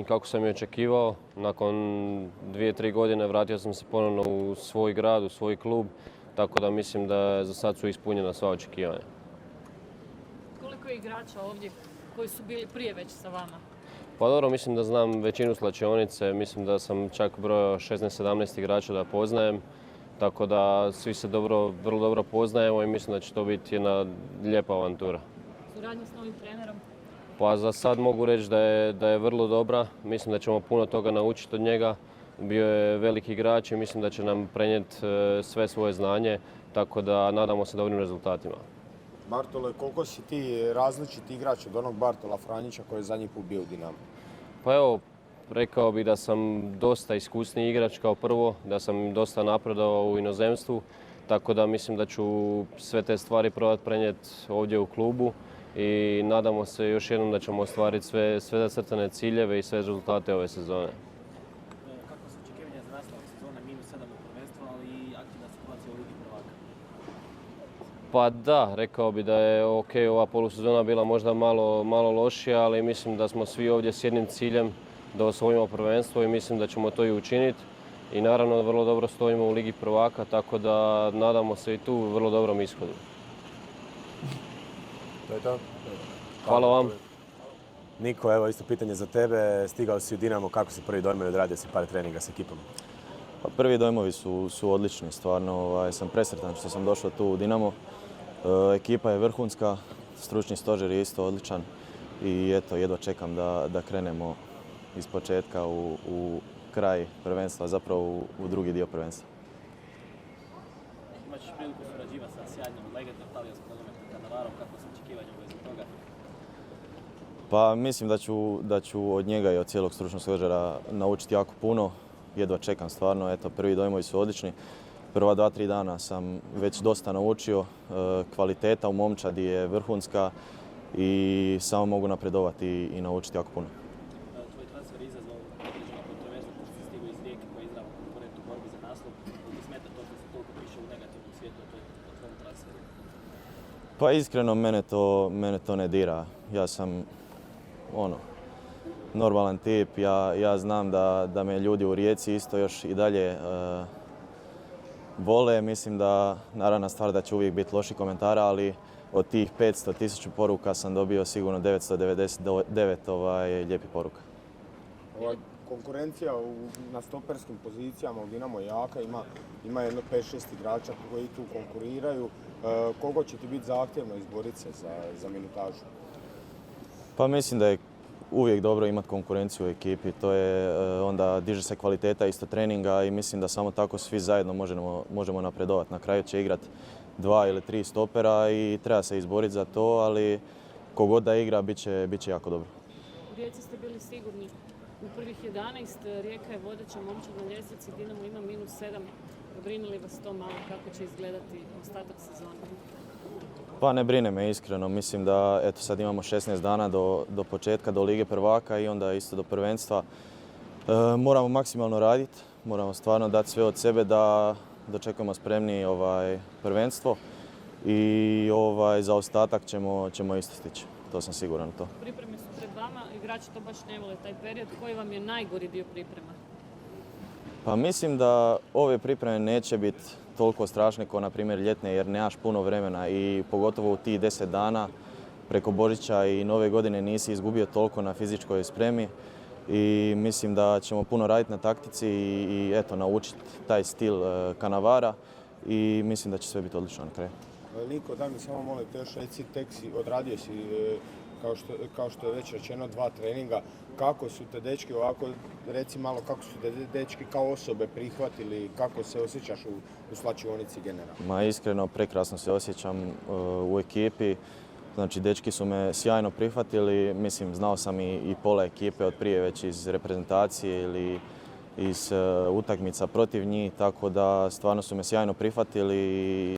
Kako sam i očekivao, nakon 2-3 godine vratio sam se ponovno u svoj grad, u svoj klub, tako da mislim da za sad su ispunjena sva očekivanja. Koliko je igrača ovdje koji su bili prije već sa vama? Pa dobro, mislim da znam većinu slačionice, mislim da sam čak brojao 16-17 igrača da poznajem, tako da svi se vrlo dobro poznajemo i mislim da će to biti jedna lijepa avantura. Suradnja s novim trenerom? Pa za sad mogu reći da je vrlo dobra, mislim da ćemo puno toga naučiti od njega. Bio je veliki igrač i mislim da će nam prenijeti sve svoje znanje, tako da nadamo se dobrim rezultatima. Bartole, koliko si ti različiti igrač od onog Bartola Franjića koji je zadnji put bio u Dinamu? Pa evo, rekao bih da sam dosta iskusniji igrač kao prvo, da sam dosta napredovao u inozemstvu, tako da mislim da ću sve te stvari probati prenijeti ovdje u klubu i nadamo se još jednom da ćemo ostvariti sve zacrtane ciljeve i sve rezultate ove sezone. Kako su očekivanja za nastavak sezone, -7 u prvenstvu, ali i aktivna situacija u Ligi prvaka? Pa da, rekao bi da je ok, ova polusezona bila možda malo lošija, ali mislim da smo svi ovdje s jednim ciljem da osvojimo prvenstvo i mislim da ćemo to i učiniti. I naravno vrlo dobro stojimo u Ligi prvaka, tako da nadamo se i tu vrlo dobrom ishodu. To je to. Hvala vam. Niko, evo isto pitanje za tebe. Stigao si u Dinamo, kako si prvi dojmovi, odradio si par treninga s ekipom? Pa prvi dojmovi su odlični, stvarno sam presretan što sam došao tu u Dinamo. Ekipa je vrhunska, stručni stožer je isto odličan i eto, jedva čekam da krenemo iz početka u kraj prvenstva, zapravo u drugi dio prvenstva. Imaš priliku surađivati sa sjajnom legendom talijanskog nogometa Cannavarom, kako su očekivanja u vezi toga? Pa mislim da ću od njega i od cijelog stručnog stožera naučiti jako puno. Jedva čekam stvarno, eto, prvi dojmovi su odlični. Prva 2-3 dana sam već dosta naučio, kvaliteta u momčadi je vrhunska i samo mogu napredovati i naučiti jako puno. Tvoj transfer je izazvao određena kontroverza, pošto si stigao iz Rijeke koji je izravan konkurent u borbi za naslov. Ti smeta to što se toliko piše u negativnom svijetu o tvom transferu? Pa iskreno, mene to ne dira. Ja sam normalan tip, ja znam da me ljudi u Rijeci isto još i dalje vole. Mislim da, naravna stvar da će uvijek biti loši komentara, ali od tih 500.000 poruka sam dobio sigurno 999 lijepih poruka. Konkurencija na stoperskim pozicijama u Dinamo je jaka, ima jedno 5-6 igrača koji tu konkuriraju. Koliko će ti biti zahtjevno izboriti se za minutažu? Pa mislim da je uvijek dobro imati konkurenciju u ekipi, to je onda diže se kvaliteta isto treninga i mislim da samo tako svi zajedno možemo napredovati. Na kraju će igrati 2 ili 3 stopera i treba se izboriti za to, ali kogod da igra bit će jako dobro. U Rijeci ste bili sigurni u prvih 11, Rijeka je vodeća momčad na ljestvici, Dinamo ima -7. Brine li vas to malo kako će izgledati ostatak sezone? Pa ne brine me iskreno, mislim da eto, sad imamo 16 dana do početka, do Lige prvaka i onda isto do prvenstva. Moramo maksimalno raditi, moramo stvarno dati sve od sebe da dočekamo spremni prvenstvo i za ostatak ćemo isto stići, to sam siguran u to. Pripreme su pred vama, igrači to baš ne vole taj period. Koji vam je najgori dio priprema? Pa mislim da ove pripreme neće biti toliko strašne kao na primjer ljetne jer nemaš puno vremena i pogotovo u tih 10 dana preko Božića i Nove godine nisi izgubio toliko na fizičkoj spremi i mislim da ćemo puno raditi na taktici i eto, naučiti taj stil Cannavara i mislim da će sve biti odlično na kraju. Niko, daj mi samo molim te još reci, odradio si kao što je već rečeno 2 treninga. Kako su te dečki ovako, reci malo kako su te dečki kao osobe prihvatili, kako se osjećaš u slačionici generalno? Ma iskreno, prekrasno se osjećam u ekipi. Znači, dečki su me sjajno prihvatili, mislim, znao sam i pola ekipe od prije već iz reprezentacije ili iz utakmica protiv njih, tako da stvarno su me sjajno prihvatili.